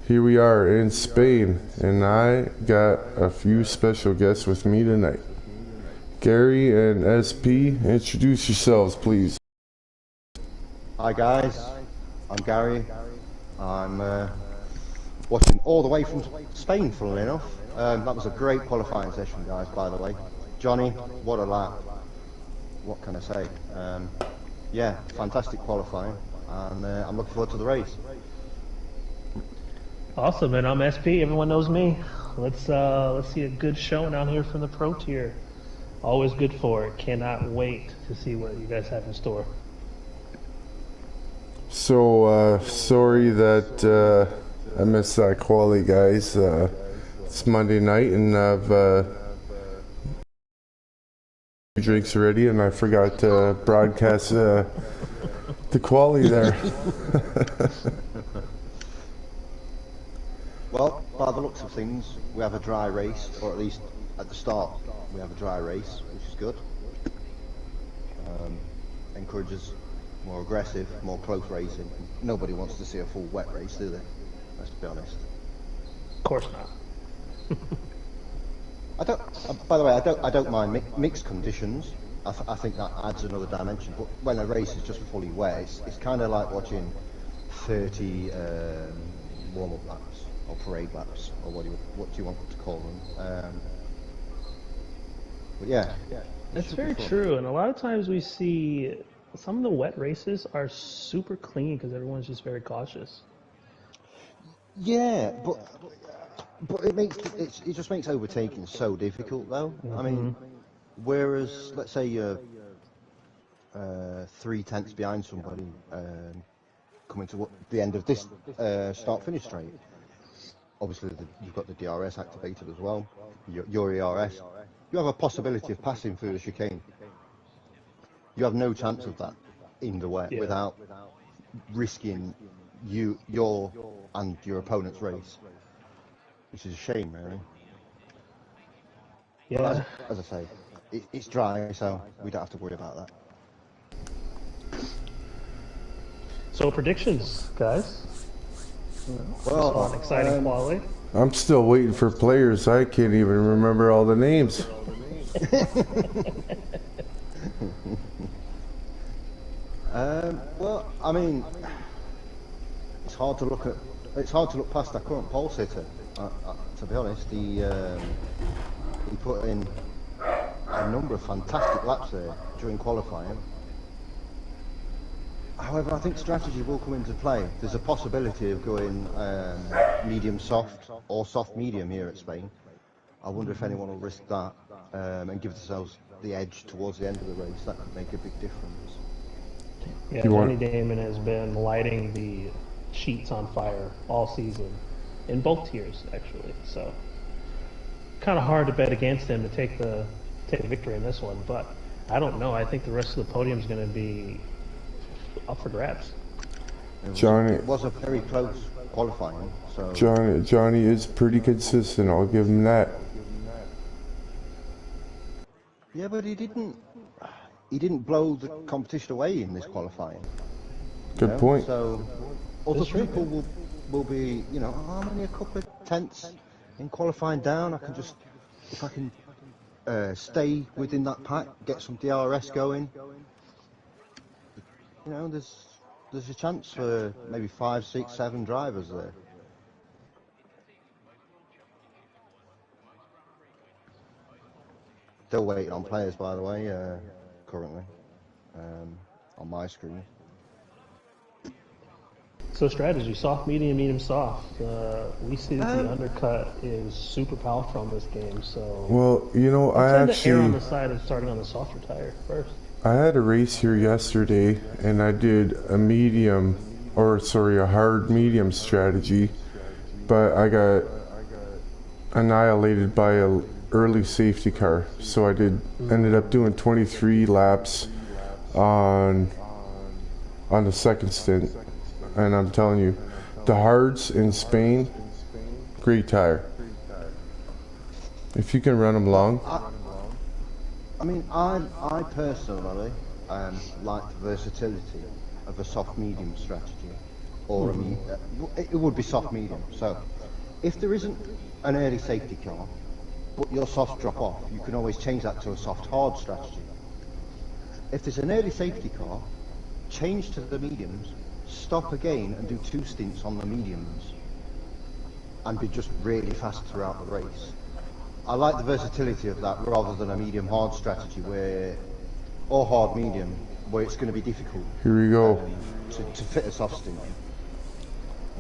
Here we are in Spain, and I got a few special guests with me tonight. Gary and SP, introduce yourselves, please. Hi guys, I'm Gary. I'm watching all the way from Spain, funnily enough. That was a great qualifying session, guys, by the way. Johnny, what a lap. What can I say? Yeah, fantastic qualifying, and I'm looking forward to the race. Awesome, and I'm SP. Everyone knows me. Let's see a good showing out here from the Pro Tier. Always good for it. Cannot wait to see what you guys have in store. So, sorry that I missed that quali, guys. It's Monday night, and I've drinks already, and I forgot to broadcast the quali there. Well, by the looks of things, we have a dry race, or at least at the start, we have a dry race, which is good. Encourages more aggressive, more close racing. Nobody wants to see a full wet race, do they? Let's be honest. Of course not. I don't. By the way, I don't mind mixed conditions. I think that adds another dimension. But when a race is just fully wet, it's kind of like watching 30 warm-up laps or parade laps, or what do you want to call them? But yeah, That's very true, and a lot of times we see some of the wet races are super clean because everyone's just very cautious. Yeah, but it just makes overtaking so difficult, though. I mean, whereas let's say you're 3/10 behind somebody coming to the end of this start-finish straight. Obviously, you've got the DRS activated as well. Your ERS. You have a possibility of passing through the chicane. You have no chance of that in the wet without risking your and your opponent's race, which is a shame, really. Yeah. But as I say, it's dry, so we don't have to worry about that. So predictions, guys. Well, an exciting quali. I'm still waiting for players. I can't even remember all the names. Well, I mean, it's hard to look past our current pole sitter. To be honest, he put in a number of fantastic laps there during qualifying. However, I think strategy will come into play. There's a possibility of going medium soft or soft medium here at Spain. I wonder if anyone will risk that and give themselves the edge towards the end of the race. That could make a big difference. Yeah, Johnny Damon has been lighting the sheets on fire all season, in both tiers actually. So, kind of hard to bet against him to take the victory in this one. But I don't know. I think the rest of the podium is going to be up for grabs. It was a very close qualifying. So Johnny is pretty consistent. I'll give him that. Yeah, but he didn't blow the competition away in this qualifying. Good point. So other people will be, I'm only a couple of tenths in qualifying down. If I can stay within that pack, get some DRS going. There's a chance for maybe 5, 6, 7 drivers there. Still waiting on players, by the way, currently, on my screen. So strategy, soft, medium, medium, soft. We see that the undercut is super powerful in this game, so... Well, I actually... err on the side of starting on the softer tire first. I had a race here yesterday, and I did a hard medium strategy, but I got annihilated by a early safety car. So I ended up doing 23 laps on the second stint, and I'm telling you, the hards in Spain, great tire. If you can run them long. I personally like the versatility of a soft medium strategy. or it would be soft medium. So if there isn't an early safety car, but your softs drop off, you can always change that to a soft hard strategy. If there's an early safety car, change to the mediums, stop again and do 2 stints on the mediums, and be just really fast throughout the race. I like the versatility of that rather than a medium hard strategy or hard medium, where it's going to be difficult. Here we go. To fit a soft stint.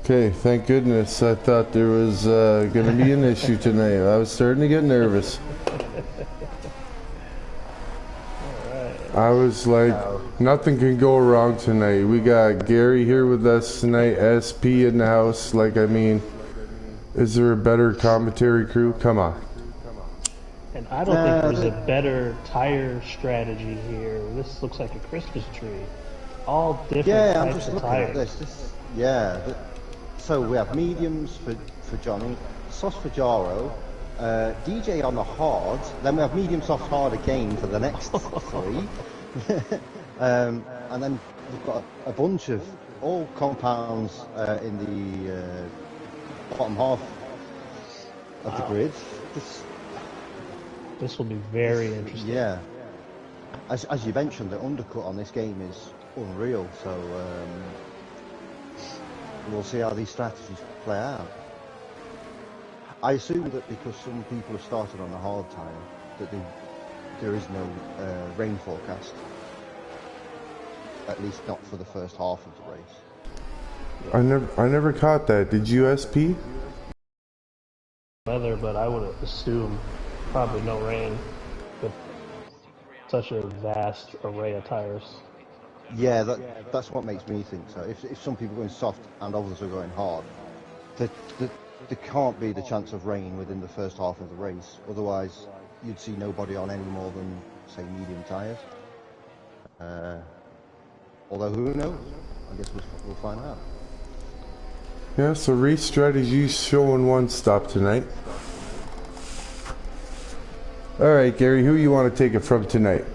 Okay, thank goodness. I thought there was going to be an issue tonight. I was starting to get nervous. I was like, nothing can go wrong tonight. We got Gary here with us tonight, SP in the house. Like, I mean, is there a better commentary crew? Come on. And I don't think there's a better tire strategy here. This looks like a Christmas tree. All different types of tires. At this. So we have mediums for Johnny, softs for Jaro, DJ on the hards, then we have medium, soft, hard again for the next 3. And then we've got a bunch of all compounds in the bottom half of the grid. This will be very interesting. Yeah. As you mentioned, the undercut on this game is unreal, so we'll see how these strategies play out. I assume that because some people have started on a hard tyre, that there is no rain forecast. At least not for the first half of the race. I never caught that. Did you, SP? Weather, but I would assume probably no rain with such a vast array of tires. Yeah, that's what makes me think so. If some people are going soft and others are going hard, there can't be the chance of rain within the first half of the race. Otherwise, you'd see nobody on any more than, say, medium tyres. Although, who knows? I guess we'll find out. Yeah, so race strategy showing one stop tonight. Alright, Gary, who you want to take it from tonight?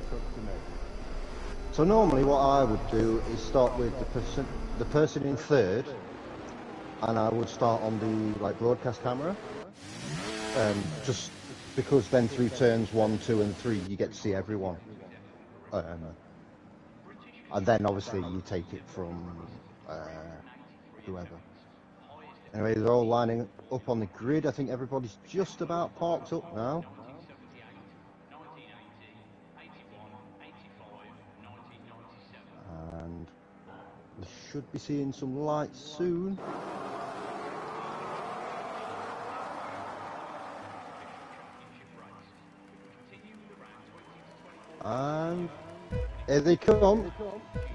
So normally what I would do is start with the person in third, and I would start on the broadcast camera, just because then through turns 1, 2 and 3 you get to see everyone, and then obviously you take it from whoever. Anyway, they're all lining up on the grid. I think everybody's just about parked up now. And we should be seeing some lights soon. And here they come.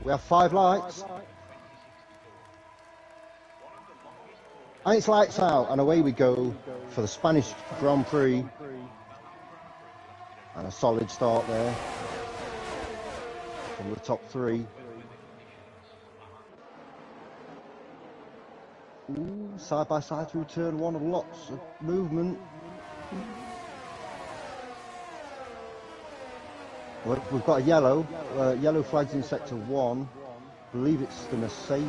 We have 5 lights. And it's lights out, and away we go for the Spanish Grand Prix. And a solid start there from the top 3. Ooh, side by side through turn 1, lots of movement. We've got a yellow flags in sector 1. I believe it's the Mercedes.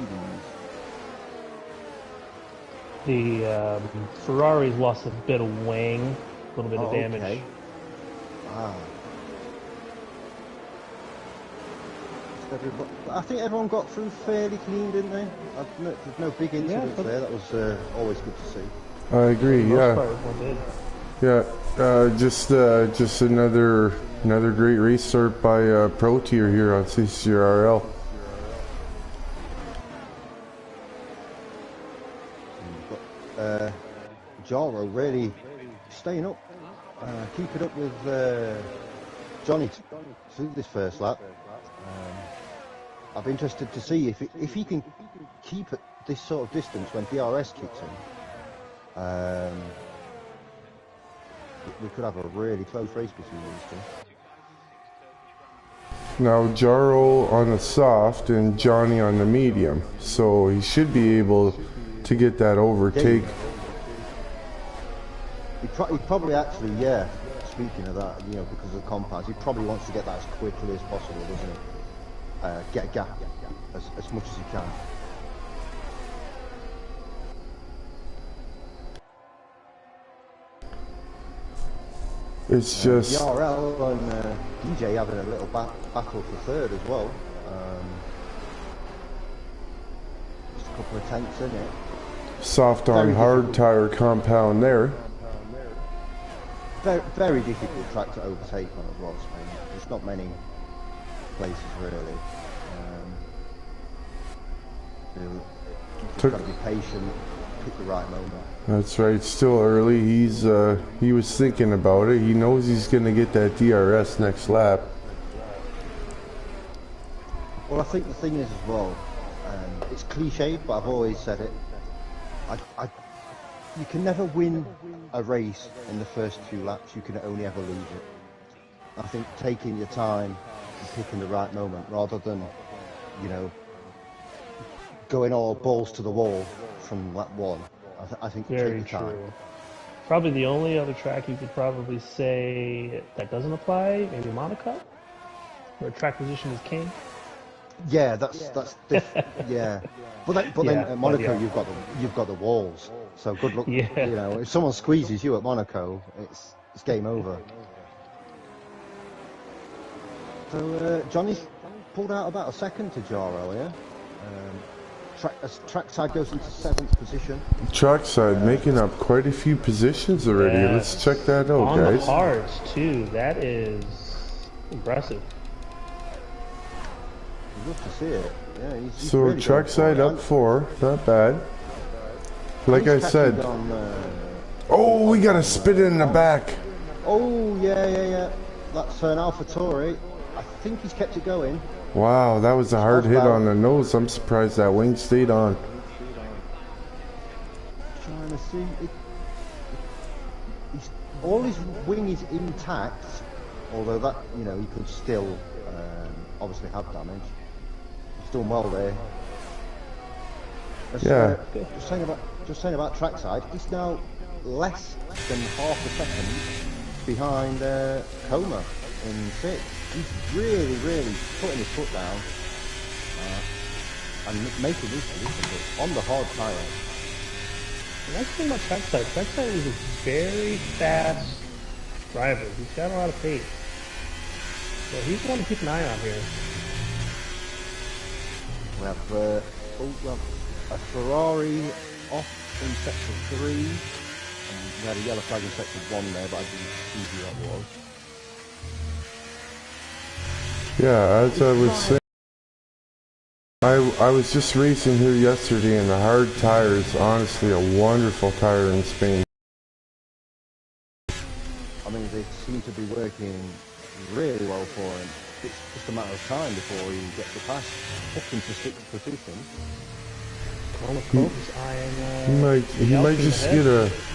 The Ferrari's lost a bit of wing, a little bit of damage. Okay. Ah. I think everyone got through fairly clean, didn't they? There's no big incidents there. That was always good to see. I agree. Just another great race start by Pro Tier here on CCRL. Jaro really staying up, keeping up with Johnny through this first lap. I'll be interested to see if he can keep at this sort of distance when DRS kicks in. We could have a really close race between these two. Now Jaro on the soft and Johnny on the medium, so he should be able to get that overtake. He probably actually, speaking of that, because of the compounds, he probably wants to get that as quickly as possible, doesn't he? Get a gap as much as he can. It's just CCRL and DJ having a little battle for third as well. Just a couple of tenths in it. soft on hard tire compound there. Very, very difficult track to overtake on as well, Spain. There's not many places really. You've got to be patient, pick the right moment. That's right. Still early. He was thinking about it. He knows he's going to get that DRS next lap. Well, I think the thing is as well, it's cliched, but I've always said it. You can never win a race in the first few laps. You can only ever lose it. I think taking your time and picking the right moment, rather than, you know, going all balls to the wall from lap one. I think very take your time. true. Probably the only other track you could probably say that doesn't apply, maybe Monaco, where track position is king. Yeah, that's yeah. But then at Monaco you've got the walls. So good luck. Yeah. You know, if someone squeezes you at Monaco, it's game over. So Johnny's pulled out about a second to Jar earlier. Trackside goes into 7th position. Trackside making up quite a few positions already. Yes. Let's check that out, on guys. On the hards too. That is impressive. You'd love to see it. Yeah, he's So really trackside up 4, not bad. Like I said. Oh, we got a spit in the back. Oh yeah. That's an AlphaTauri. I think he's kept it going. Wow, that was a hard hit on the nose. I'm surprised that wing stayed on. Trying to see. All his wing is intact, although that, you know, he could still obviously have damage. He's done well there. Yeah. Just saying about trackside, he's now less than half a second behind Coma in 6th. He's really putting his foot down and making his position on the hard tyre. The nice thing about Trackside is a very fast driver. He's got a lot of pace. So he's one to keep an eye on here. We have a Ferrari off in sector 3. We had a yellow flag in sector 1 there, but I didn't see who that was. Yeah, as I was saying, I was just racing here yesterday, and the hard tire is honestly a wonderful tire in Spain. I mean, they seem to be working really well for him. It's just a matter of time before he gets the pass up into 6th position.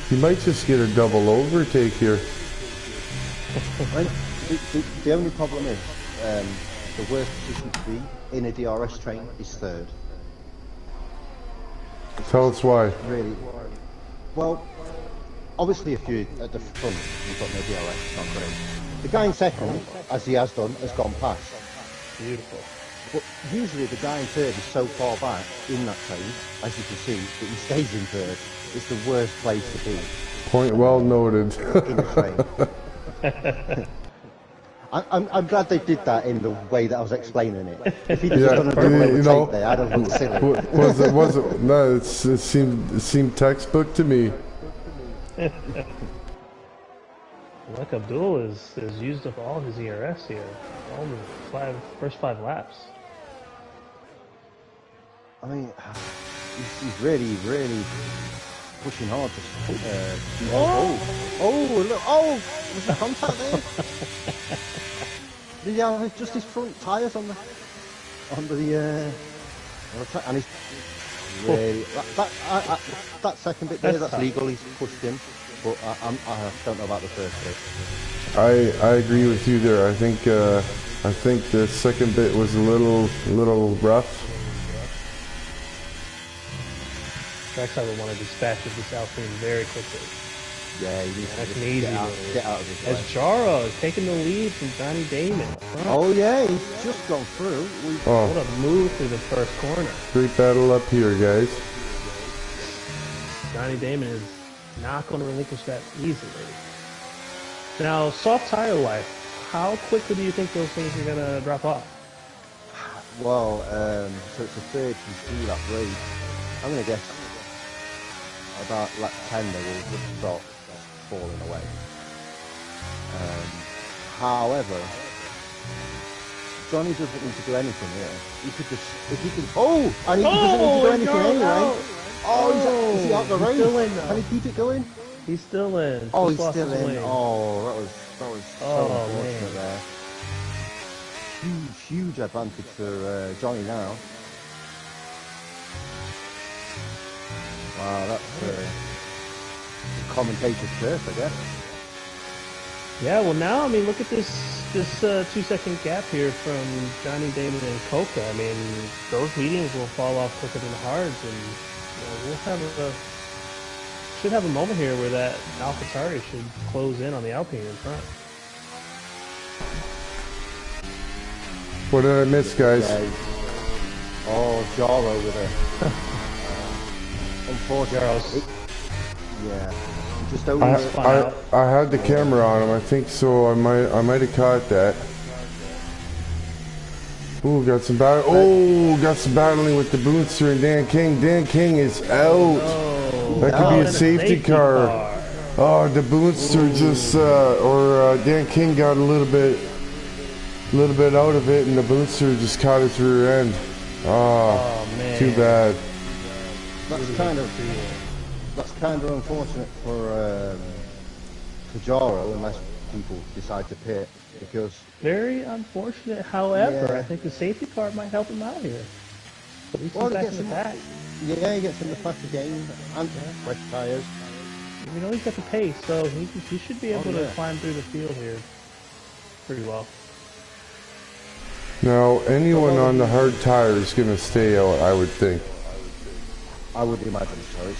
He might just get a double overtake here. The only problem is, the worst position to be in a DRS train is 3rd. Tell us why. Really? Well, obviously if you're at the front, you've got no DRS, it's not great. The guy in 2nd, as he has done, has gone past. Beautiful. But usually the guy in 3rd is so far back in that train, as you can see, that he stays in 3rd. It's the worst place to be. Point well noted. In a train. I'm glad they did that in the way that I was explaining it. If he'd just done a double overtake there, I'd have looked silly. Was it? No, it seemed textbook to me. Like Abdul has used up all his ERS here, all the first 5 laps. I mean, he's really pushing hard to. Look! Was there contact there? Did he have just his front tyres on the track? And he's really that second bit there. That's legal. He's pushed him. But I don't know about the first bit. I agree with you there. I think the second bit was a little rough. Trackside will want to dispatch this Alpine very quickly. Yeah, he needs to get out of his way. As Jaro is taking the lead from Johnny Damon. Oh yeah, he's just gone through. What a move through the first corner. Great battle up here, guys. Johnny Damon is not going to relinquish that easily. Now, soft tire life, how quickly do you think those things are going to drop off? Well, so it's a 33 lap race. I'm going to guess about lap 10 they will just start falling away. However, Johnny doesn't need to do anything here. He could just, if he can, and he doesn't need to do anything anyway. Is he out the race? Still in, Can he keep it going? He's still in. Oh, Just he's lost still his in. wing. Oh, that was so unfortunate man. there. Huge advantage for Johnny now. Wow, that's the commentator's curse, I guess. Yeah, well now, I mean, look at this 2-second gap here from Johnny, Damon, and Coca. I mean, those mediums will fall off quicker than the hards, and we'll should have a moment here where that AlphaTauri should close in on the Alpine in front. What did I miss, guys? Yeah. Oh, Jaro with a unfortunately. Yeah. Just over I had the camera on him. I think so. I might have caught that. Ooh, got some battling with the Boonster and Dan King. Dan King is out. That could be a safety car. Oh, the Boonster Dan King got a little bit out of it, and the Boonster just caught his rear end. Oh man. Too bad. That's kind of unfortunate for Jaro, unless people decide to pit, because very unfortunate. However, I think the safety car might help him out here. At least he's back in the pack. Yeah, he gets in the pack again, and fresh tires. You know, he's got the pace, so he should be able to climb through the field here pretty well. Now, anyone on the hard tire is going to stay out, I would think. I would imagine so.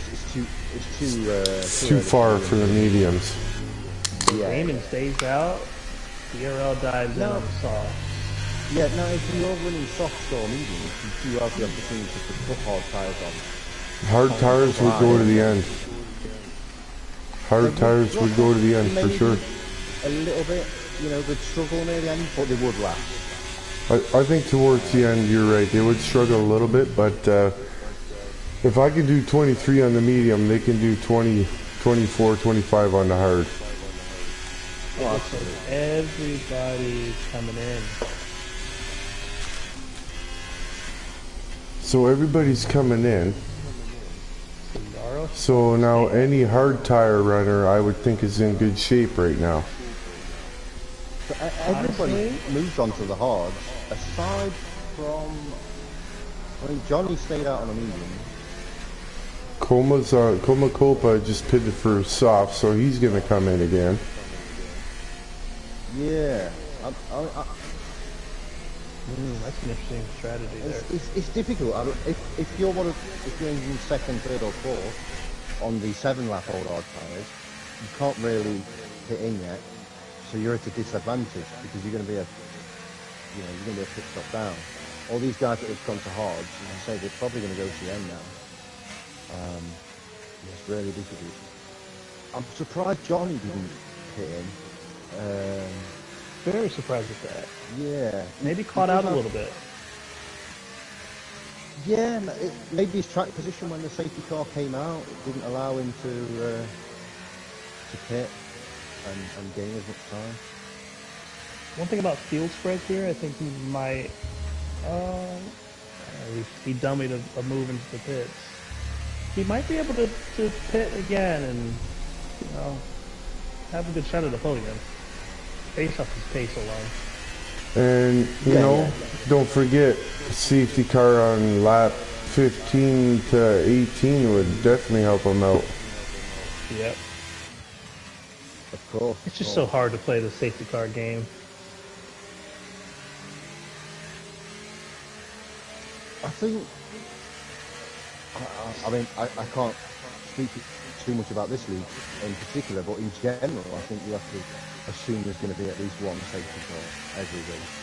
It's too far for the mediums. Yeah. Damon stays out. CCRL dives in on the soft. Yeah, now if you're running soft or medium, you do have the opportunity to put hard tires on. Hard tires would go to the end. Hard tires would go to the end for sure. A little bit, they'd struggle near the end, but they would last. I think towards the end, you're right. They would struggle a little bit, but if I can do 23 on the medium, they can do 20, 24, 25 on the hard. Oh, so everybody coming in. So everybody's coming in. So now any hard tire runner, I would think, is in good shape right now. So everybody moved on to the hards, aside from, Johnny stayed out on a medium. Coma Copa just pitted for soft, so he's going to come in again. Yeah. That's an interesting strategy there. It's difficult. If you're in second, third, or fourth on the 7-lap old hard tires, you can't really hit in yet, so you're at a disadvantage because you're going to be a pit stop down. All these guys that have gone to hards, as I say, they're probably going to go to the end now. It's really difficult. I'm surprised Johnny didn't hit in. Very surprised at that. Yeah. Maybe caught out a little bit. Yeah, maybe his track position when the safety car came out didn't allow him to pit and gain as much time. One thing about field spread here, I think he might he dummied a move into the pits. He might be able to pit again and have a good shot at the podium based off his pace alone. And don't forget, safety car on lap 15 to 18 would definitely help him out. Yep. Of course. It's just so hard to play the safety car game. I think, I can't speak too much about this league in particular, but in general, I think you have to assume there's going to be at least one safety car every race.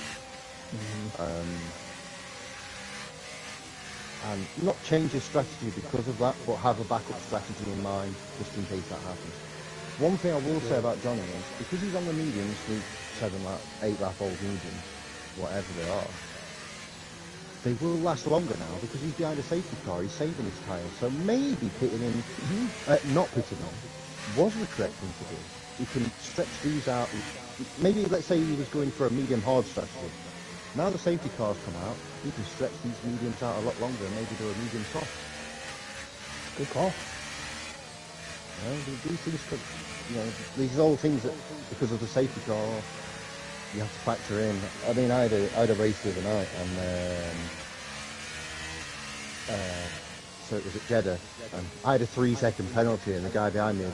And not change your strategy because of that, but have a backup strategy in mind just in case that happens. One thing I will say about Johnny is, because he's on the mediums, the 8 lap old mediums, whatever they are, they will last longer now because he's behind a safety car, he's saving his tyres. So maybe pitting in, not pitting on, was the correct thing to do. He can stretch these out. Maybe, let's say he was going for a medium hard strategy. Now the safety cars come out, he can stretch these mediums out a lot longer and maybe do a medium soft. Good call. These things could, these are all things that, because of the safety car, you have to factor in. I mean, I had a race the other night, and so it was at Jeddah, and I had a 3-second penalty, and the guy behind me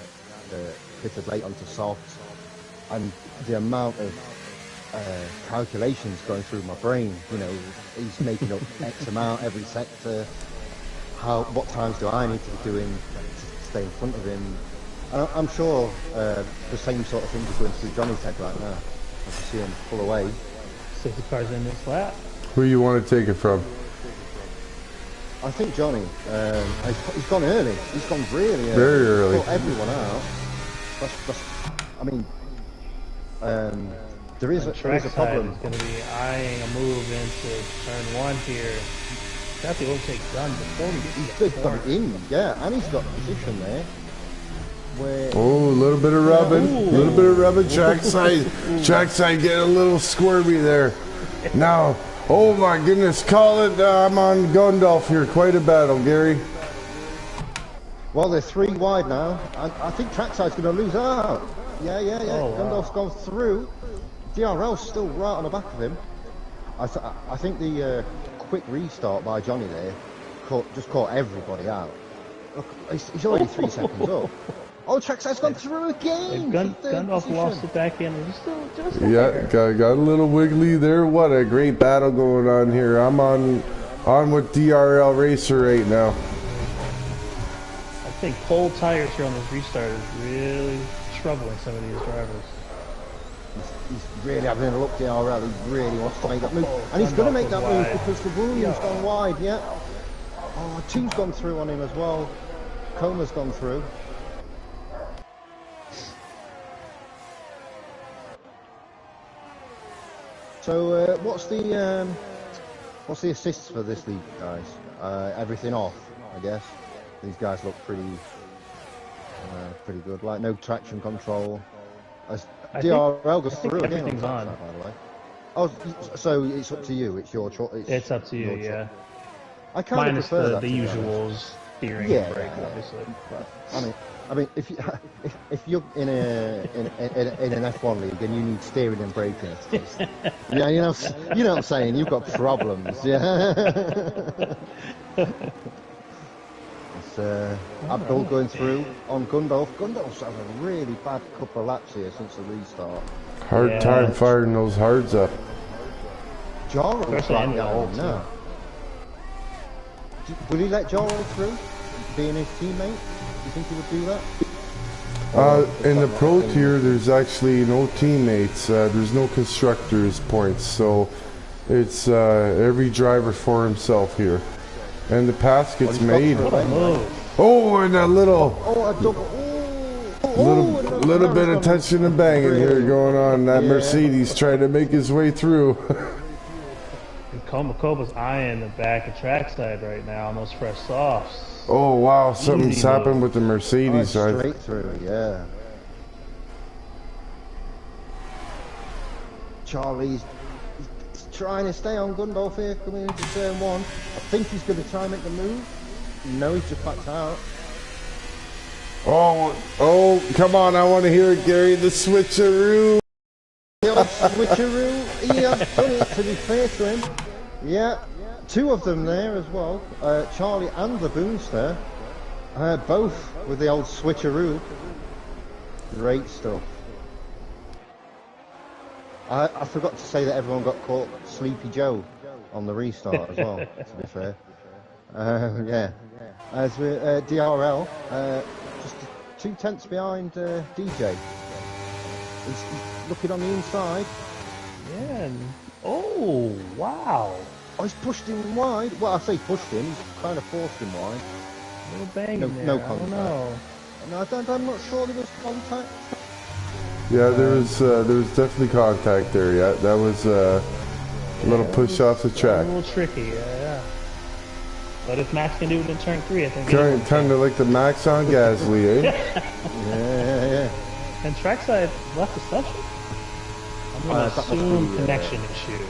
pitted late onto softs, and the amount of calculations going through my brain, he's making up X amount every sector. What times do I need to be doing to stay in front of him? And I'm sure the same sort of thing is going through Johnny's head right now. I can see him pull away. Safety car's in this lap. Who you want to take it from? I think Johnny, he's gone early. He's gone really early. Very early. Put everyone out. I mean, there is a problem. Is going to be eyeing a move into turn 1 here. Got the overtake done before we get He's got in, yeah, and he's got position there. Where a little bit of rubbing, trackside getting a little squirmy there. Now, oh my goodness, call it, I'm on Gundolf here, quite a battle, Gary. Well, they're 3 wide now. I think trackside's going to lose out. Yeah. Oh, Gundolf's gone through. DRL's still right on the back of him. I think the quick restart by Johnny there just caught everybody out. Look, he's already 3 seconds up. Oh, trackside's gone through again. Gundolf lost it back in. He's still just got a little wiggly there. What a great battle going on here. I'm on with DRL Racer right now. I think cold tires here on this restart is really troubling some of these drivers. He's really having a look at DRL. He really wants to make that move. And he's going to make that move because the Williams gone wide, yeah. Oh, 2's gone through on him as well. Coma's gone through. So what's the assists for this league, guys? Everything off, I guess. These guys look pretty good. Like no traction control. DRL goes through again. Everything's on. By the way. Oh, so it's up to you. It's your choice. It's up to you, yeah. I kind of prefer that. The usuals, steering, and braking, obviously. But, I mean, if you're in an F1 league and you need steering and braking, yeah, you know what I'm saying. You've got problems, yeah. It's Abdul going through on Gundolf. Gundolf's having a really bad couple of laps here since the restart. Hard time firing those hards up. Joro's back down now. Will he let Joro through, being his teammate? Do you think he would do that? In the pro tier, there's actually no teammates. There's no constructors points, so it's every driver for himself here. And the pass gets made. Oh, and a little bit of touching and banging here going on. That Mercedes trying to make his way through. And Komakova's eyeing the back of trackside right now on those fresh softs. Oh wow, something's happened with the Mercedes. Straight through, yeah. Charlie's trying to stay on Gundolf here, coming into turn 1. I think he's going to try and make the move. No, he's just backed out. Oh, come on, I want to hear it, Gary. The switcheroo. The old switcheroo. He has done it, to be fair to him. Yeah. 2 of them there as well, Charlie and the Boomster, both with the old switcheroo. Great stuff. I forgot to say that everyone got caught Sleepy Joe on the restart as well, to be fair. Yeah. As with DRL, just 2 tenths behind DJ. He's looking on the inside. Yeah. Oh, wow. Oh, he's pushed him wide. Well, I say pushed him. He's kind of forced him wide. A little banging there. No contact. No, I'm not sure there was contact. Yeah, there was definitely contact there. Yeah, that was a little push off the track. A little tricky, yeah. But if Max can do it in turn 3, I think. Kind of like the Max on Gasly, eh? Yeah. And trackside left the session. I'm gonna assume connection issue.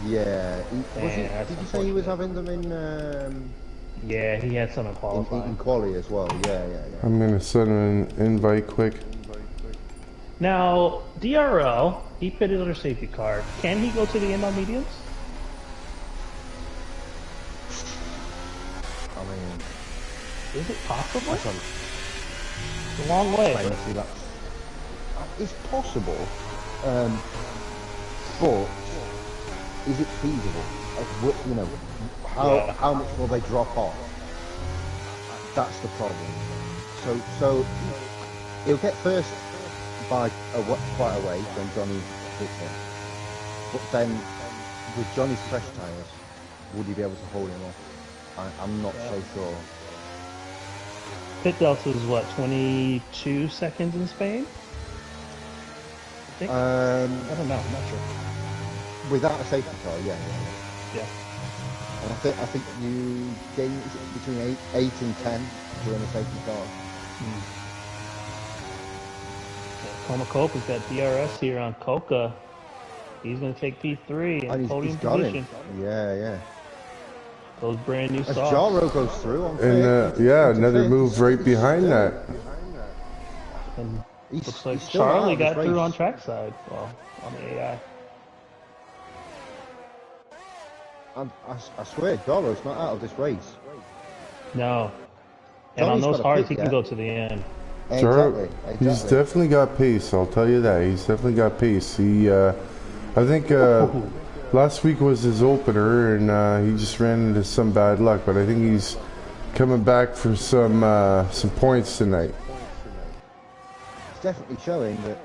Yeah. Did you say he was having them in? Yeah, he had some in qualifying. In quali as well. Yeah. I'm gonna send him an invite quick. Now, DRL, he pitted under safety car. Can he go to the end on mediums? I mean, is it possible? It's a long way. It's possible, but is it feasible? You know, how much will they drop off? That's the problem. So he'll get first by quite a way when Johnny hits him. But then, with Johnny's fresh tyres, would he be able to hold him off? I'm not so sure. Pit delta is what, 22 seconds in Spain? I think. I don't know. I'm not sure. Without a safety car, yeah. And I think you gain between 8 and 10 during a safety car. Coma Copa's got DRS here on Coca. He's going to take P3 and podium position. Yeah. Those brand new socks. As Jaro goes through on another move right behind that. And looks like Charlie got through on trackside. Well, on the AI. I swear, Jaro's not out of this race. No. And on those hards, he can go to the end. Exactly. He's definitely got pace. I'll tell you that. He's definitely got pace. He, I think last week was his opener, and he just ran into some bad luck. But I think he's coming back for some points tonight. It's definitely showing that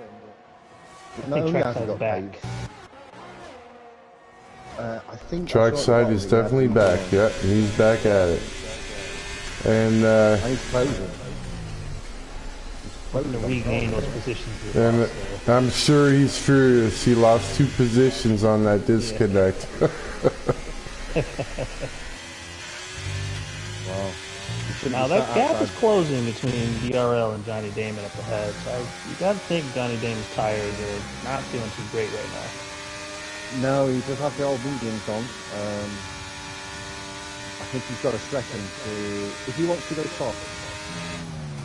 not only has he got pace. I think Trackside is definitely back. Yeah, he's back at it. And he's closing. Hoping to regain those positions. And I'm sure he's furious. He lost 2 positions on that disconnect. Wow. Now that gap is closing between DRL and Johnny Damon up ahead. So you got to think Johnny Damon's tired or not feeling too great right now. No, he does have the old mediums on. I think he's got to stretch him to, if he wants to go top,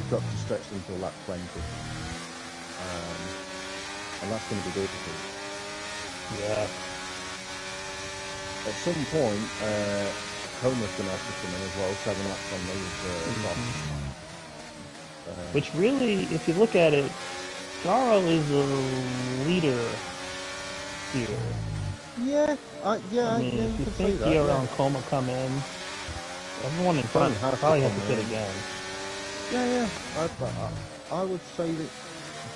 he's got to stretch them till lap 20. And that's going to be difficult. Yeah. At some point, Coma's going to have to come in as well, 7 laps on those Which really, if you look at it, Jaro is a leader here. Yeah, I mean, if you think DRL and Coma come in, everyone in front probably has to fit again. Yeah. I would say that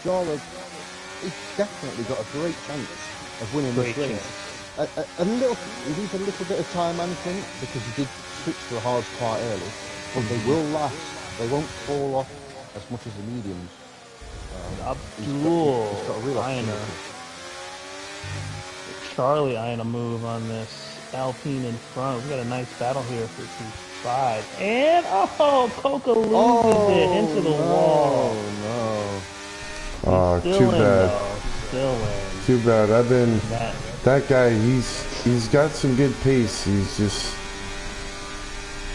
Jaro, he's definitely got a great chance of winning this race. He needs a little bit of time management because he did switch to the hards quite early, but they will last. They won't fall off as much as the mediums. Abdul, he's got a real opportunity. Charlie eyeing a move on this Alpine in front. We got a nice battle here for P5. And Coca loses it into the wall. Oh, too bad. Still in. Too bad. That guy, he's got some good pace. He's just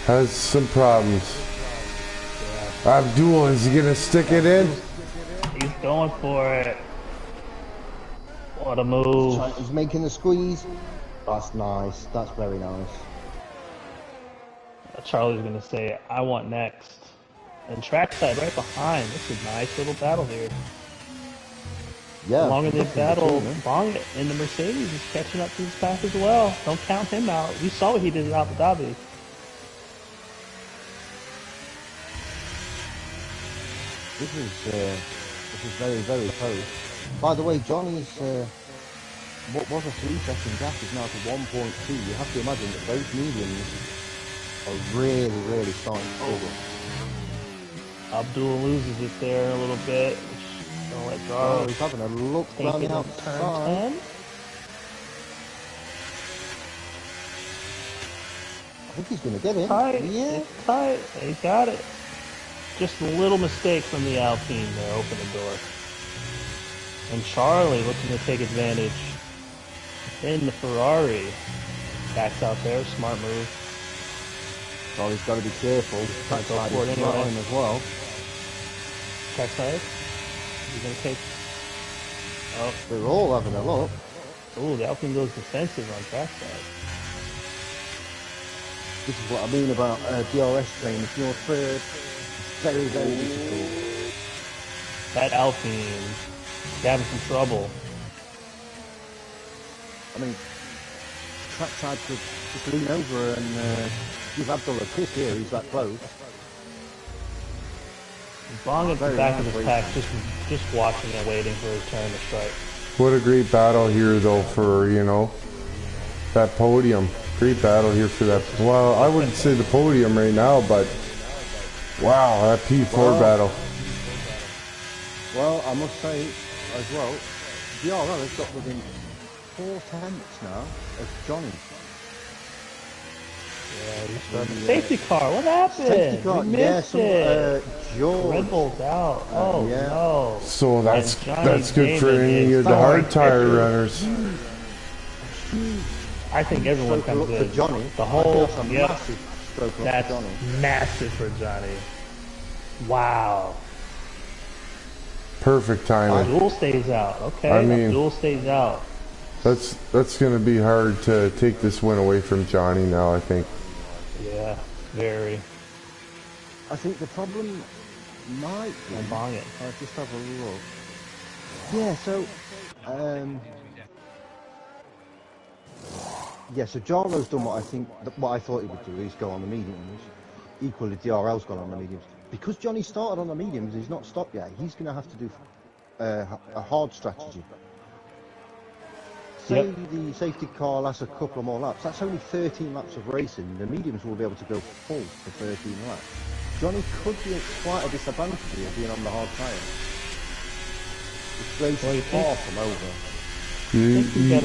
has some problems. Yeah. Abdul, is he gonna stick it in? He's going for it. What a move. He's making the squeeze. That's nice. That's very nice. Charlie's going to say, I want next. And trackside right behind. This is a nice little battle here. Yeah. The longer they battle, Bong in the Mercedes is catching up to his pack as well. Don't count him out. We saw what he did at Abu Dhabi. This is very, very close. By the way, Johnny's what was a 3-second gap is now to 1.2. You have to imagine that those mediums are really, really starting to struggle. Abdul loses it there a little bit. Gonna let Jaro he's having a look take round it the in turn outside. 10. I think he's going to get it. Tight. Yeah. It's tight. He got it. Just a little mistake from the Alpine there. Open the door. And Charlie looking to take advantage in the Ferrari. Backs out there. Smart move. Charlie's got to be careful. Trackside for it is anyway. right on him as well. Trackside. He's going to take... Oh. They're all having a look. Oh, the Alpine goes defensive on trackside. This is what I mean about DRS train. If you're third, it's very, very difficult. That Alpine is having some trouble. I mean, trackside could just lean over and give Abdul a kiss here. He's that close. Bong at the back of his pack, just watching and waiting for his turn to strike. What a great battle here, though, for, you know, that podium. Great battle here for that. Well, I wouldn't say the podium right now, but wow, that P4 battle. Well, I must say as well, DRL has got within 4 tenths now of Johnny. Yeah, he's starting. Safety car, what happened? Safety car, we missed it. George. Red Bull's out. Oh, yeah. no. So that's good for any of the hard tire runners. I think everyone comes in. For Johnny. The whole, massive stroke that's for Johnny. massive for Johnny. Wow. Perfect timing. Abdul stays out. Okay, I mean, Abdul stays out. That's going to be hard to take this win away from Johnny now, I think. Yeah, very. I think the problem might be... Bong it. I'll just have a look. Yeah, so... yeah, so Jaro's done what I thought he would do, is go on the mediums. Equally, DRL's gone on the mediums. Because Johnny started on the mediums, he's not stopped yet. He's going to have to do a hard strategy. Say the safety car lasts a couple of more laps. That's only 13 laps of racing. The mediums will be able to go full for 13 laps. Johnny could be at quite a disadvantage here, being on the hard tyre. This race is far from over.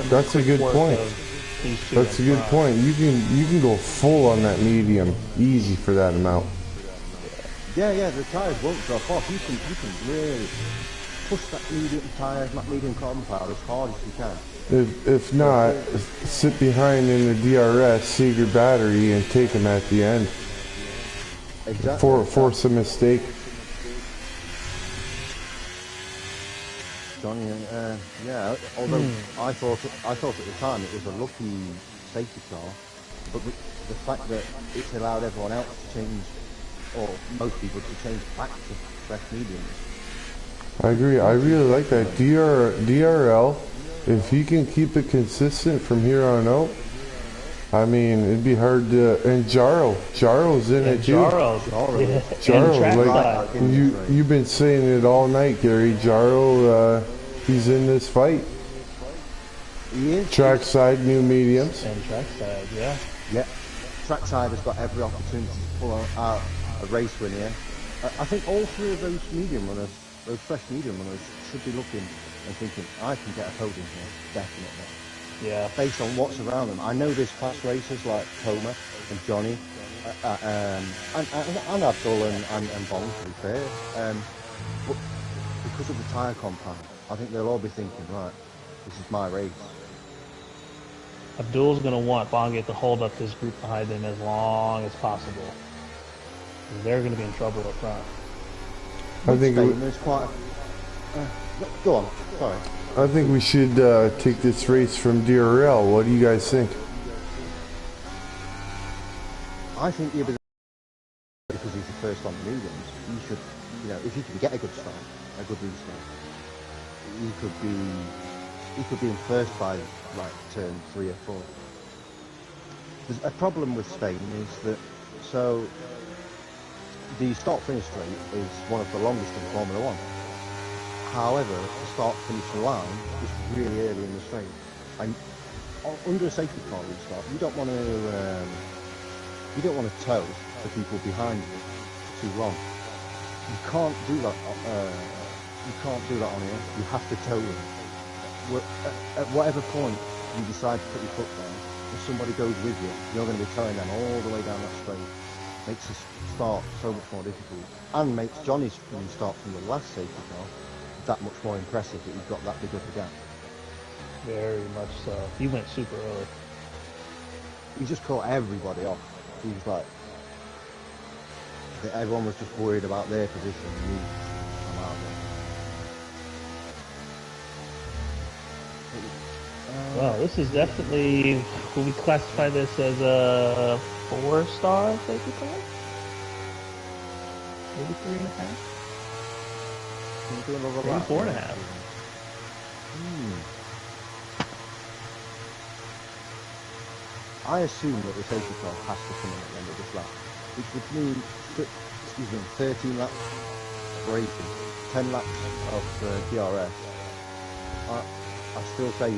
That's a good point. That's a good point. You can go full on that medium, easy for that amount. Yeah, the tyres won't drop off. You can really push that medium tyre, that medium compound as hard as you can. If not, sit behind in the DRS, save your battery, and take them at the end. Exactly. Force a mistake. Johnny, yeah. Although I thought at the time it was a lucky safety car, but the fact that it's allowed everyone else to change, or most people to change back to fresh mediums. I agree. I really like that DRL. If he can keep it consistent from here on out, I mean, it'd be hard to. And Jaro's in it too. Jaro, like you've been saying it all night, Gary. Jaro, he's in this fight. He is. Trackside, new mediums. And trackside, yeah. Yeah. Trackside has got every opportunity to pull out a race win here. I think all three of those medium runners, those fresh medium runners, should be looking and thinking, I can get a podium here, definitely. Yeah. Based on what's around them. I know there's fast racers like Coma and Johnny, and Abdul and Bond, to be fair. But because of the tyre compound, I think they'll all be thinking, right, this is my race. Abdul's going to want Bongit to hold up this group behind him as long as possible. They're going to be in trouble up front. I think there's quite go on, sorry. I think we should take this race from DRL. What do you guys think? I think because he's the first on the mediums, he should, if he can get a good start, a good restart, he could be in first by like turn 3 or 4. There's a problem with Spain is that the start-finish straight is one of the longest in Formula 1. However, the start-finish line is really early in the straight. And under a safety car restart, you don't want to tow the people behind you for too long. You can't do that. You can't do that on here. You have to tow them. At whatever point you decide to put your foot down, if somebody goes with you, you're going to be towing them all the way down that straight. Makes the start so much more difficult, and makes Johnny's start from the last safety car that much more impressive that you've got that big of a gap. Very much so. He went super early. He just caught everybody off. He was like, everyone was just worried about their position. And he come out there. Wow, this is definitely, would we classify this as a 4-star safety car? Maybe 3.5? Maybe 4.5. I assume that the safety car has to come in at the end of this lap, which would mean, 13 laps of racing, 10 laps of DRS. I still say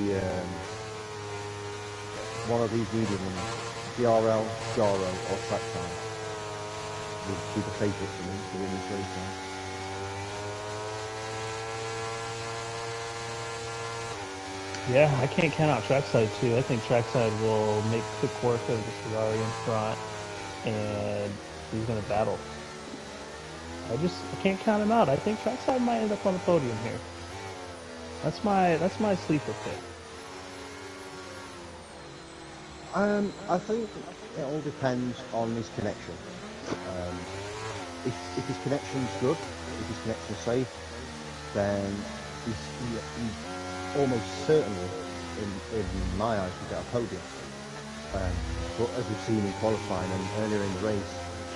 one of these medium ones, DRL, Garo, or Trackside would be the favourite for me to win this race now. Yeah, I can't count out Trackside too. I think Trackside will make quick work of the Ferrari in front, and he's going to battle. I can't count him out. I think Trackside might end up on the podium here. That's my sleeper pick. I think it all depends on his connection. If his connection's good, if his connection's safe, then he's almost certainly, in my eyes, will get a podium. But as we've seen in qualifying and earlier in the race,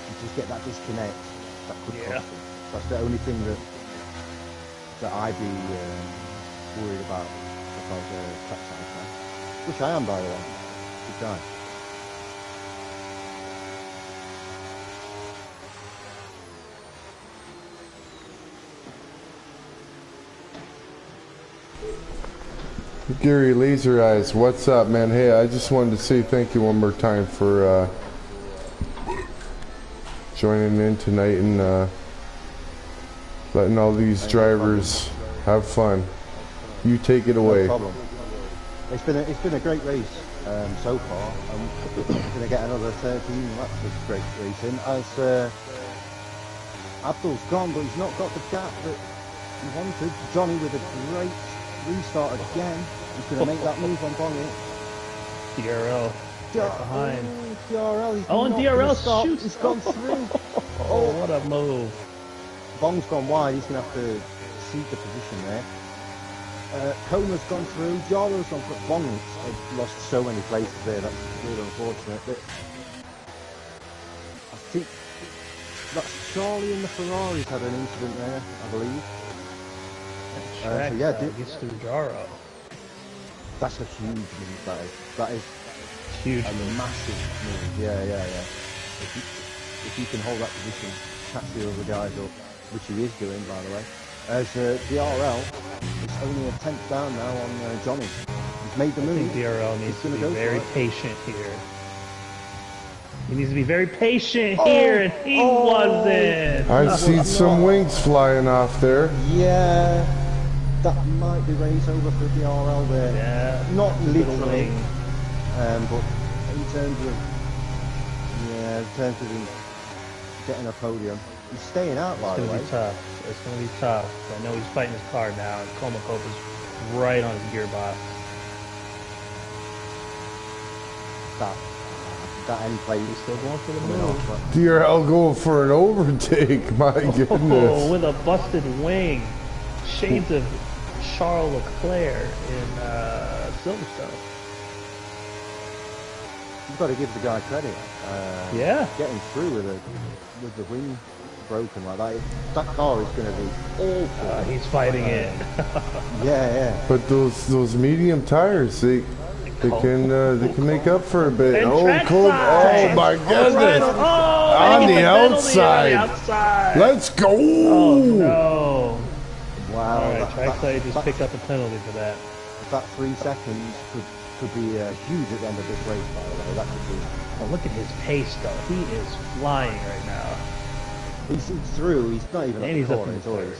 you just get that disconnect that could cost him. That's the only thing that I'd be worried about if I was a trackside fan, which I am, by the way. Good guy. Gary Laser Eyes, what's up, man? Hey, I just wanted to say thank you one more time for joining in tonight and letting all these drivers have fun. You take it away. No problem. It's been a great race so far. I'm going to get another 13 laps of great racing as Abdul's gone, but he's not got the gap that he wanted. Johnny with a great restart again. He's going to make that move on Bonnet. DRL right behind. DRL. And DRL shoots. He's gone through. Oh, what a move. Bong's gone wide. He's going to have to cede the position there. Kona's gone through. Jaro's gone through. Bong had lost so many places there. That's really unfortunate. But I think that's Charlie and the Ferraris had an incident there, I believe. So yeah, gets through Jaro. That's a huge move. That is huge, massive move. Yeah. If you can hold that position, catch the other guys up, which he is doing, by the way. As DRL, it's only a 10th down now on Johnny. He's made the move. I think DRL needs to be very patient here. He needs to be very patient here, and he wasn't. I see some wings flying off there. Yeah. That might be race over for the RL there. Yeah. Not literally, but in terms of him getting a podium, he's staying out, by the way. It's going to be tough. It's going to be tough. I know he's fighting his car now, and Komakov is right on his gearbox. That end plate. He's still going for the move. DRL going for an overtake. My goodness. Oh, with a busted wing. Shades of Charles Leclerc in Silverstone. You've got to give the guy credit. Yeah. Getting through with the wing broken like that. That car is going to be awful. He's fighting it. Yeah. But those medium tires, they can make up for a bit. And cold. Oh my goodness. On the outside. Let's go. Oh no. Wow. Alright, Trackside just picked up a penalty for that. That 3 seconds could be huge at the end of this race, by the way. That could be. Oh, look at his pace, though. He is flying right now. He's through. He's not even And at the he's up corner. in He's already third.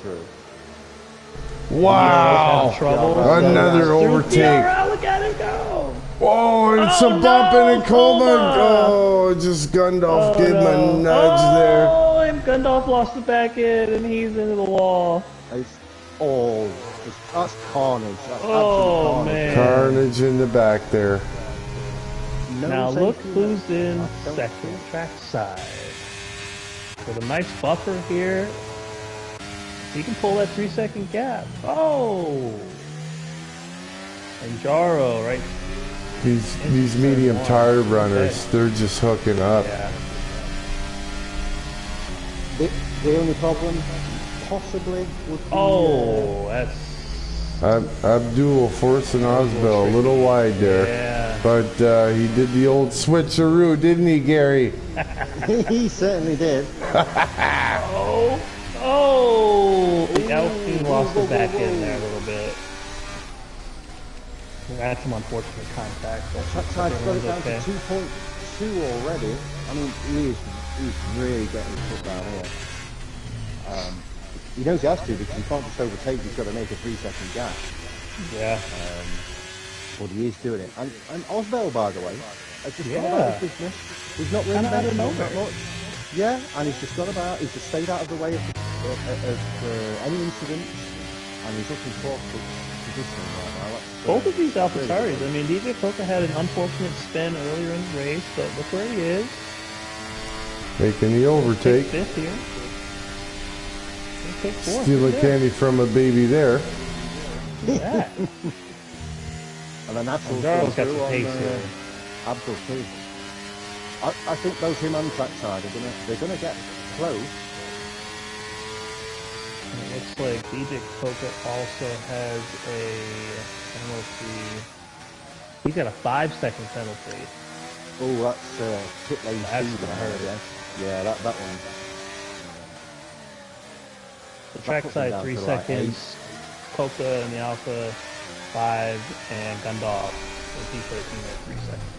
through. Wow! Trouble. Another overtake. Look at him go! Oh, and some bumping and Coleman. Oh, just Gundolf gave him a nudge there. Oh, and Gundolf lost the back end, and he's into the wall. It's all that's carnage. That's Oh, absolute carnage. man. Carnage in the back there. No Now safety look who's there. in I don't second, think. trackside. With a nice buffer here. He can pull that 3-second gap. Oh! And Jaro, right? These medium tire runners, they're just hooking up. Yeah. The only problem, possibly, would be... Oh, that's... Abdul forcing Osbel a little wide there. Yeah. But he did the old switcheroo, didn't he, Gary? He certainly did. Oh! The Alpine lost the back end there a little bit. That's some unfortunate contact. Trackside's got it down to 2.2 already. I mean, he's really getting put down here. He knows he has to because he can't just overtake. He's got to make a 3-second gap. Yeah. But he is doing it. And Osbel, by the way, has just gone about his business. He's not really Kinda out of mentioned that nowhere. much. Yeah, and he's just gone about. He's just stayed out of the way of any incidents, and he's looking for positioning right now. Both of these AlphaTauris, I mean, DJ Coca had an unfortunate spin earlier in the race, but look where he is. Making the overtake. Fifth here. Take fourth. Stealing candy from a baby there. Yeah. And then that's Daryl's got some pace here. Abdul too. I think both him and Trackside they're gonna get close. And it looks like DJ Coca also has he's got a 5-second penalty. Oh, that's pit lane That's speed. gonna hurt. Yeah, that one. The trackside 3 seconds. Coca and the Alpha 5, and Gundolf with P13 at 3 seconds.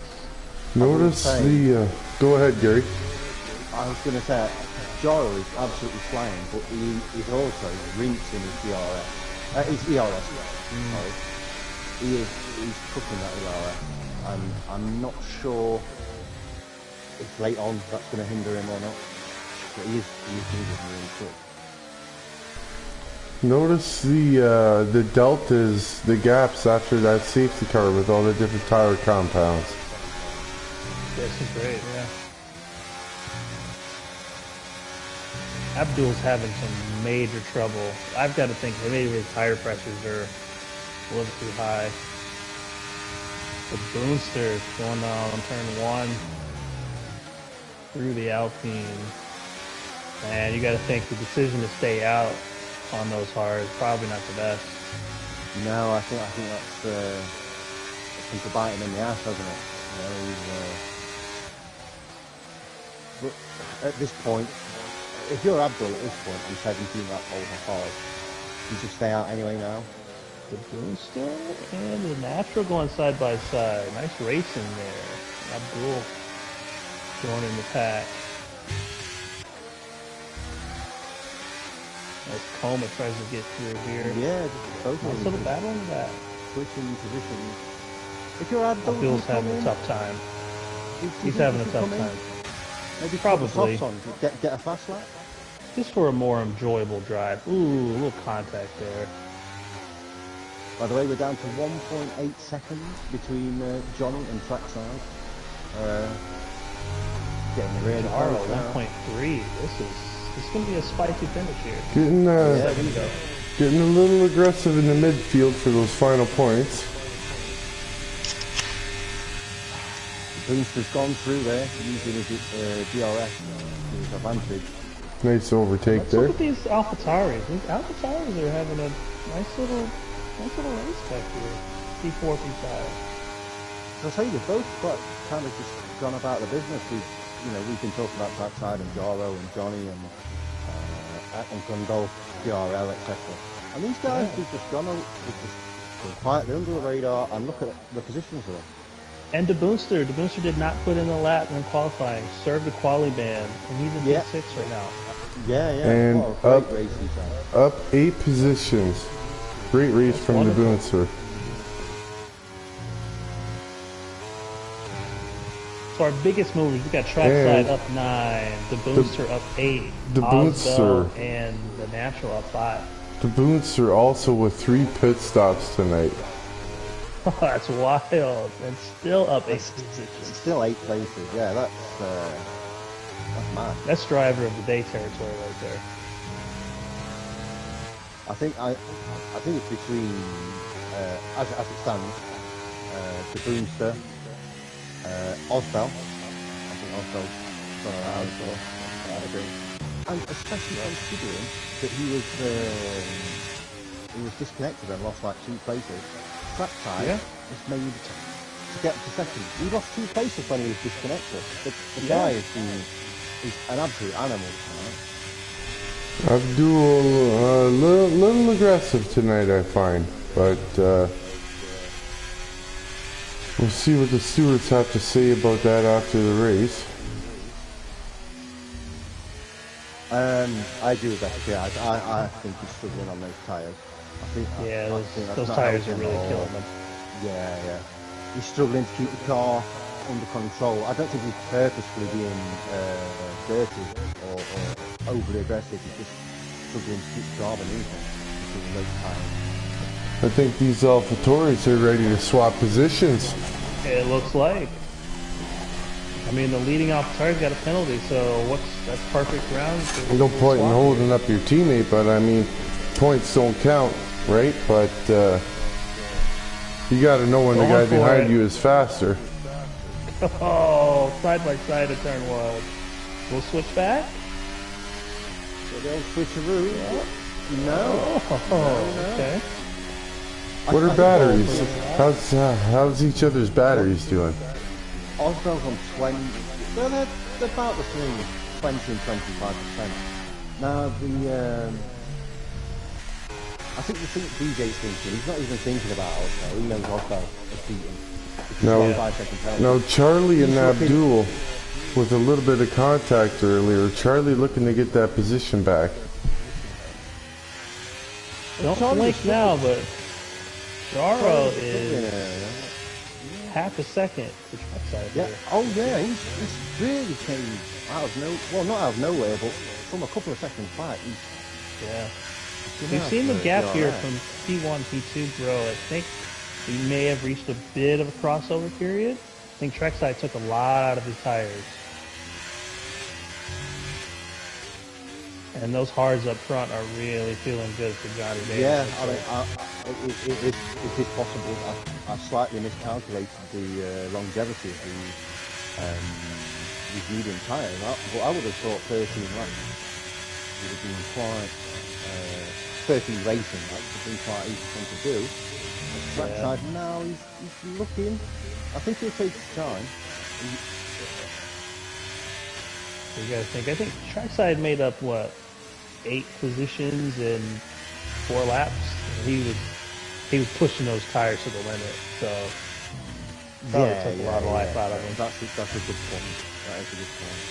Notice the... go ahead, Gary. I was going to say, Jaro is absolutely flying, but he's also rinsing his DRS. His ERS, sorry. He's cooking that ERS. And I'm not sure if late on that's going to hinder him or not. But he is moving really quick. Notice the deltas, the gaps after that safety car with all the different tire compounds. This is great, yeah. Abdul's having some major trouble. I've got to think maybe his tire pressures are a little too high. The Boonster going down on turn 1 through the Alpine. And you got to think the decision to stay out on those hard is probably not the best. No, I think that's come to bite him in the ass, hasn't it? You know, but at this point, if you're Abdul at this point and 17 lap over hard, you just stay out anyway now. The Boonster and the Natural going side by side. Nice racing there. Abdul joining the pack. As Coma tries to get through here. Yeah, just both Nice little battle in the back. switching positions. If you're Abdul, Abdul's having a tough time. He's having a tough time. Maybe Probably. put the softs on, get a fast lap. Just for a more enjoyable drive. Ooh, a little contact there. By the way, we're down to 1.8 seconds between Johnny and Trackside. Getting really Jaro, close now. 1.3. This is going to be a spicy finish here. Getting There we go. getting a little aggressive in the midfield for those final points. Booster's gone through there, using his DRS to his advantage. Nice overtake Let's there. look at these AlphaTauris. These AlphaTauris are having a nice little race back here. P4, P5. So I say they've both quite kind of just gone about the business. We've been talking about Trackside and Jaro and Johnny and Gundolf, DRL, etc. And these guys, they've just gone quietly under the radar and look at the positions of them. And the Boonster did not put in the lap when qualifying. Served the quali ban, and he's in P6 right now. Yeah, yeah. And What a great race he's had. up 8 positions. Great race That's from wonderful. the Boonster. So our biggest movers, we got Trackside up 9, the Boonster up 8, the Osbel Boonster. and the Natural up 5. The Boonster also with 3 pit stops tonight. Oh, that's wild. And still up 8 positions. Still 8 places. Yeah, that's mad. That's driver of the day territory right there. I think it's between as it stands, the Boonster, Osbel. I think Osbel's gone around as well. I agree. And especially considering that he was disconnected and lost like 2 places. Trackside has made to get to second. He lost 2 places when he was disconnected. The guy is an absolute animal tonight. Abdul, a little aggressive tonight, I find, but we'll see what the stewards have to say about that after the race. I agree with that. Yeah, I think he's struggling on those tyres. I think those tires are really killing them. Yeah. He's struggling to keep the car under control. I don't think he's purposefully being dirty or overly aggressive. He's just struggling to keep the car beneath him because of those tires. I think these AlphaTauris are ready to swap positions. It looks like. I mean, the leading off tires got a penalty, so that's perfect ground. No point in holding up your teammate, but I mean, points don't count, right? But you got to know when the guy behind you is faster. Oh, side by side at turn 1. We'll switch back. So they'll switcheroo. Yeah. No. Okay. What are batteries? How's each other's batteries doing? Osbel's on 20. Well, they're about the same, 20 and 25%. Now I think the thing DJ's thinking, he's not even thinking about Osbel. He knows Osbel is beaten. No, Charlie and Abdul with a little bit of contact earlier. Charlie looking to get that position back. Don't blink now, but Jaro is half a second to Trackside. Yeah. Oh yeah, he's really came out of not out of nowhere, but from a couple of seconds back. We've seen the gap here from P1, P2 grow. I think we may have reached a bit of a crossover period. I think Trackside took a lot out of his tires. And those hards up front are really feeling good for Johnny Davis. Yeah, I mean, it is possible. I slightly miscalculated the longevity of these medium tyres. But I would have thought 13 laps would have been quite 13 racing laps would have been quite easy for him to do. Trackside now he's looking. I think he'll take his time. What do you guys think? I think Trackside made up what? 8 positions in 4 laps. He was pushing those tires to the limit, so probably took a lot of life out of him. That's a good point. That is a good point.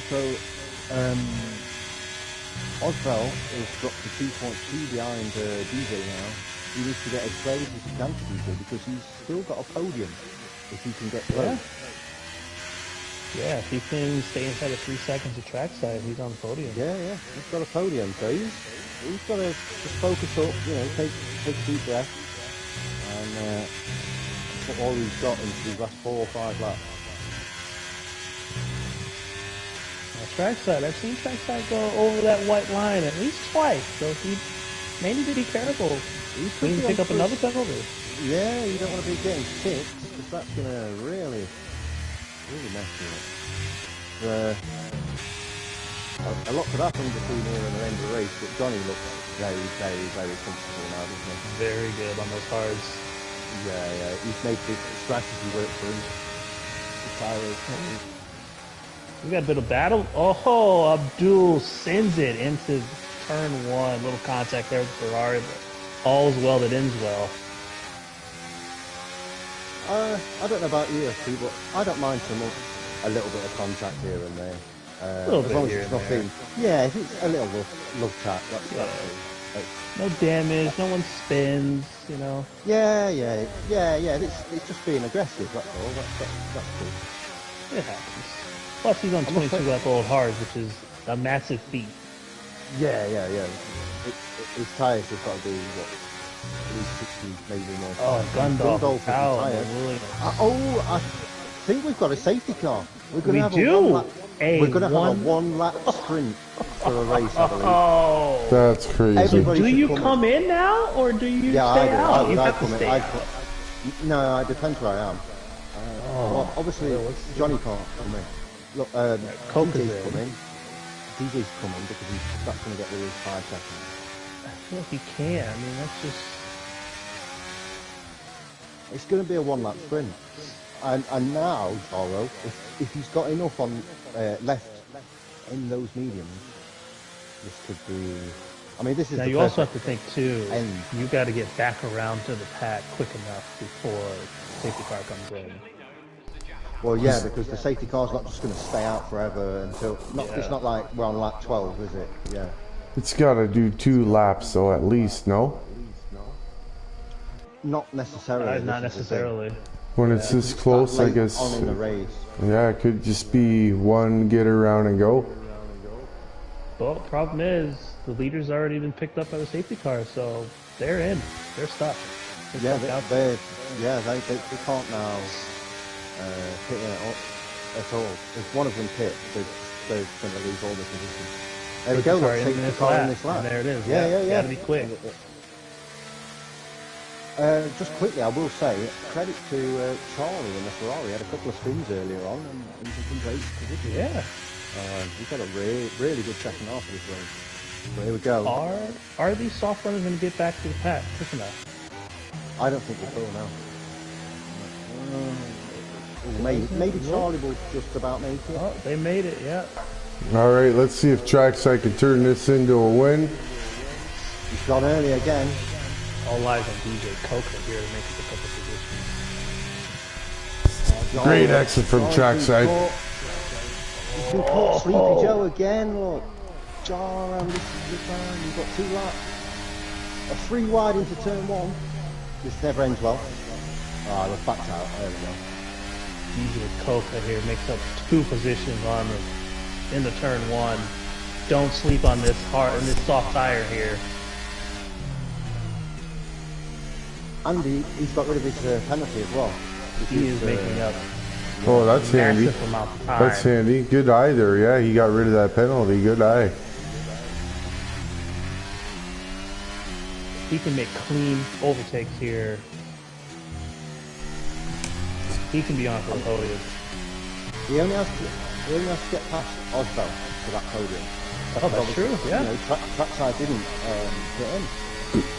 So Osbel is dropped to 2.2 behind DJ now. He needs to get as close as he can to DJ because he's still got a podium if he can get close. Yeah, if he can stay inside of 3 seconds of Trackside, he's on the podium. Yeah, he's got a podium, so he's got to just focus up, take a deep breath, and put all he's got into these last 4 or 5 laps. Now, Trackside, I've seen Trackside go over that white line at least twice, so he maybe to be careful. He could pick up another penalty. Yeah, you don't want to be getting 6, because that's going to really mess you up. A lot could happen between here and the end of the race, but Johnny looks very, very, very comfortable now, doesn't he? Very good on those hards. Yeah, he's made the strategy work for him. The tires. We got a bit of battle. Oh, Abdul sends it into turn 1. Little contact there with Ferrari, but all's well that ends well. I don't know about you, but I don't mind so much a little bit of contact here and there. A little As bit long as here it's and there. nothing. Yeah, if it's a little love chat, that's cool. No damage, no one spins, you know. Yeah. It's just being aggressive. That's all. That's cool. It happens. Plus, he's on 22 lap old hard, which is a massive feat. Yeah. His tyres have got to be what, at least 60, maybe more. Oh, Gundolf tyres. I think we've got a safety car. We're going to have a one lap sprint for a race, I believe. Oh, that's crazy. Do you come in now, or do you stay out? You have to stay out. No, it depends where I am. Well, obviously, Johnny can't come in. Look, DJ's coming. DJ's coming because that's going to get rid of his 5 seconds. I feel like you can. I mean, that's just... It's going to be a one-lap sprint. And now, Taro, if he's got enough on left in those mediums, this could be... I mean, this is... Now, you also have to think, too, you got to get back around to the pack quick enough before safety car comes in. Well, yeah, because the safety car's not just going to stay out forever until... It's not like we're on lap 12, is it? Yeah. It's got to do 2 laps, so at least, no? Not necessarily. Not necessarily. When it's this close, I guess. On in the race. Yeah, it could just be one get around and go. Well, problem is, the leader's already been picked up by the safety car, so they're in. They're stuck. They can't now pit at all. If one of them pits, they're going to lose all the positions. There we go. Let's take the car in this lap. And there it is. Yeah. Gotta be quick. Just quickly, I will say, credit to Charlie in the Ferrari. He had a couple of spins earlier on and he's in great position. Yeah. He's got a really good second half of this race. So here we go. Are these soft runners going to get back to the pack quick enough? I don't think they will now. Maybe Charlie will just about make it. Oh, they made it, yeah. All right, let's see if Trackside can turn this into a win. He's gone early again. All eyes on DJ Coca here to make it a couple positions. Great exit from Trackside. He's been caught Sleepy Joe again, look. Jarram, this is the time. You've got 2 laps. A 3 wide into turn 1. This never ends well. We're backed out. There we go. DJ Coca here makes up 2 positions in the turn 1. Don't sleep on this this soft tire here. And he's got rid of his penalty as well. He is making up. Oh, that's handy. Amount of time. That's handy. Good eye there. Yeah, he got rid of that penalty. Good eye. He can make clean overtakes here. He can be on for the podium. He only has to get past Osbel for that podium. Oh, that's true. Yeah. You know, Trackside didn't get in.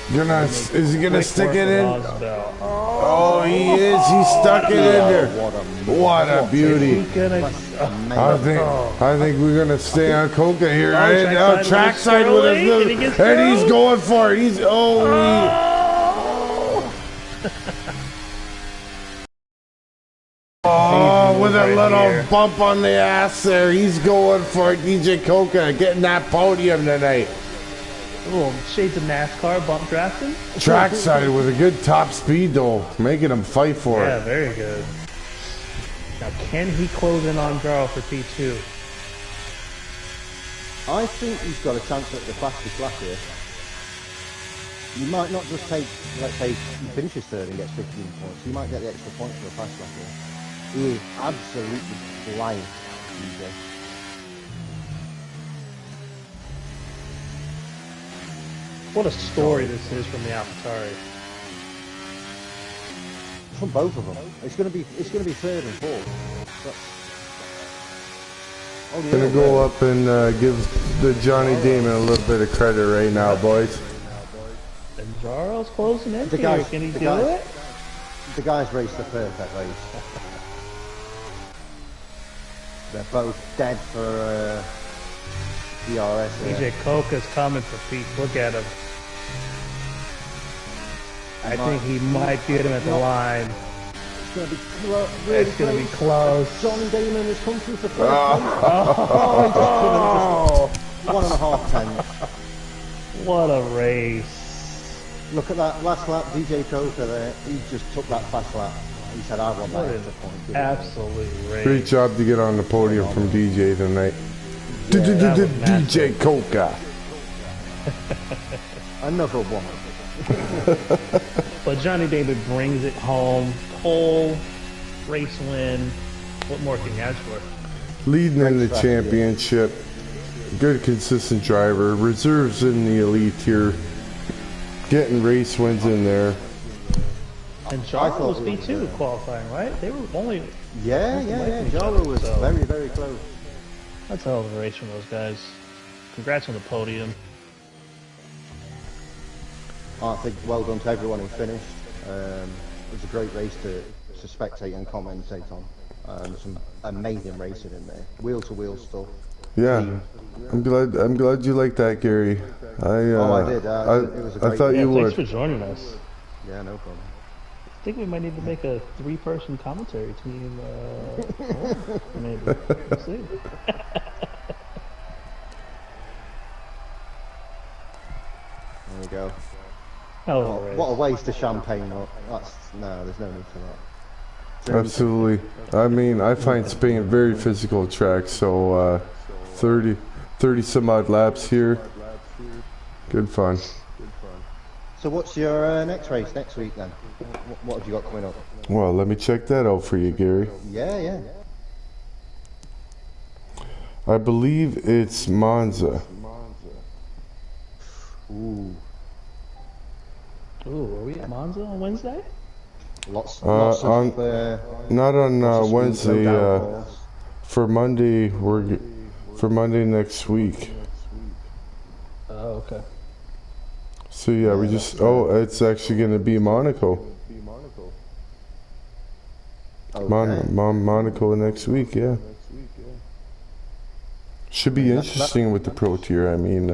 Is he gonna stick it in? Oh, he is. He stuck it in there. What a beauty! I think we're gonna stay on Coca here. Trackside with his and he's going for it. He's with a little bump on the ass there. He's going for it. DJ Coca getting that podium tonight. Oh, shades of NASCAR bump drafting. Trackside with a good top speed though, making him fight for it. Yeah, very good. Now, can he close in on Jarl for P2? I think he's got a chance at the fastest lap here. You might not just take, let's say, he finishes 3rd and gets 15 points. You might get the extra points for a fast lap here. He is absolutely flying, DJ. What a story this is from the AlphaTauri. From both of them. It's going to be 3rd and 4th. Gonna go up and give the Johnny Damon a little bit of credit right now, boys. And Jarl's closing in here. Can he do it? The guys raced the perfect race. They're both dead for DRS. DJ Coca's coming for Pete. Look at him. I think he might get him at the line. going to be really it's going to be close. Johnny Damon has come through for first place. Oh, he just 1.5 tenths. What a race. Look at that last lap, DJ Coker there. He just took that fast lap. He said, I want that extra point. Absolute race. Great job to get on the podium from DJ tonight. DJ Coca. Another one. But Johnny David brings it home. Pole, race win. What more can you ask for? Leading in the championship. Good, consistent driver. Reserves in the elite here. Getting race wins in there. And Jara was B2 qualifying, right? They were only... Yeah. Jara was very, very close. That's a hell of a race from those guys. Congrats on the podium. I think well done to everyone who finished. It was a great race to spectate and commentate on. Some amazing racing in there. Wheel-to-wheel stuff. Yeah, I'm glad you liked that, Gary. I did. It was a great I thought you would. Thanks for joining us. Yeah, no problem. I think we might need to make a 3-person commentary team. Maybe. We'll see. There we go. What a waste of champagne. No, there's no need for that. Absolutely. I mean, I find Spain a very physical track, so 30 some odd laps here. Good fun. So what's your next race next week then? What have you got coming up? Well, let me check that out for you, Gary. Yeah. I believe it's Monza. Ooh, are we at Monza on Wednesday? lots not on Wednesday. For Monday, for Monday next week. Oh, okay. So yeah, we just it's actually going to be Monaco. Okay. Monaco next week, yeah. Should be interesting with the Pro Tier. I mean,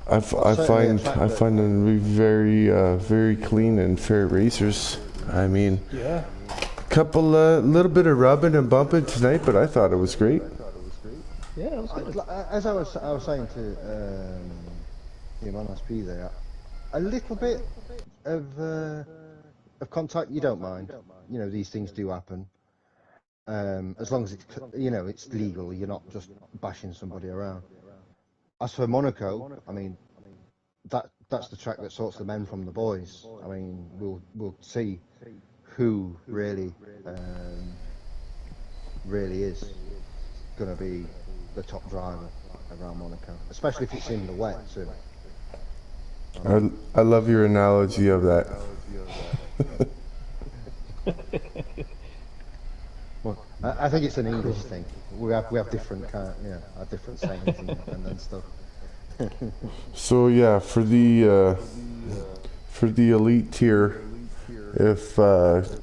I find them to be very clean and fair racers. I mean, Yeah. little bit of rubbing and bumping tonight, but I thought it was great. Yeah, it was good. As I was saying to on SP there, a little bit of contact you don't mind. You know, these things do happen. As long as it's it's legal, you're not just bashing somebody around. As for Monaco, I mean, that's the track that sorts the men from the boys. I mean, we'll see who really is going to be the top driver around Monaco, especially if it's in the wet too. I love your analogy of that. Well, I think it's an English thing. We have different different sayings and stuff. So yeah, for the elite tier, if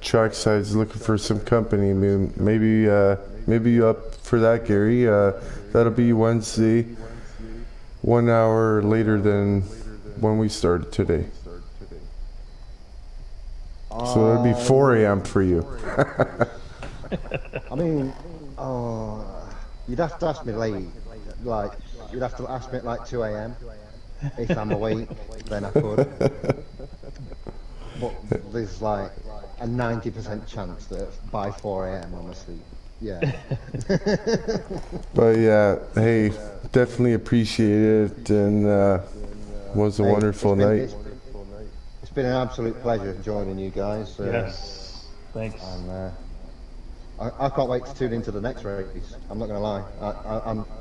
Trackside's looking for some company, maybe you up for that, Gary. That'll be Wednesday, 1 hour later than when we started today. So that'd be 4 a.m. for you. I mean, you'd have to ask me late. Like, you'd have to ask me at like 2 a.m. If I'm awake, then I could. But there's like a 90% chance that by 4 a.m. I'm asleep. Yeah. But yeah, hey, definitely appreciate it, and was a wonderful night. It's been an absolute pleasure joining you guys. Yes. Thanks. And I can't wait to tune into the next race. I'm not going to lie.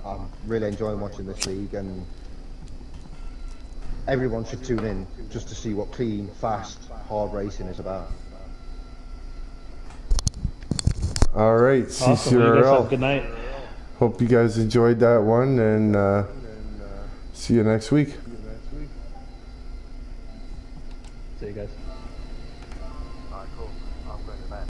I'm really enjoying watching this league, and everyone should tune in just to see what clean, fast, hard racing is about. All right, Awesome. CCRL. Good night. Hope you guys enjoyed that one, and see you next week. See you guys.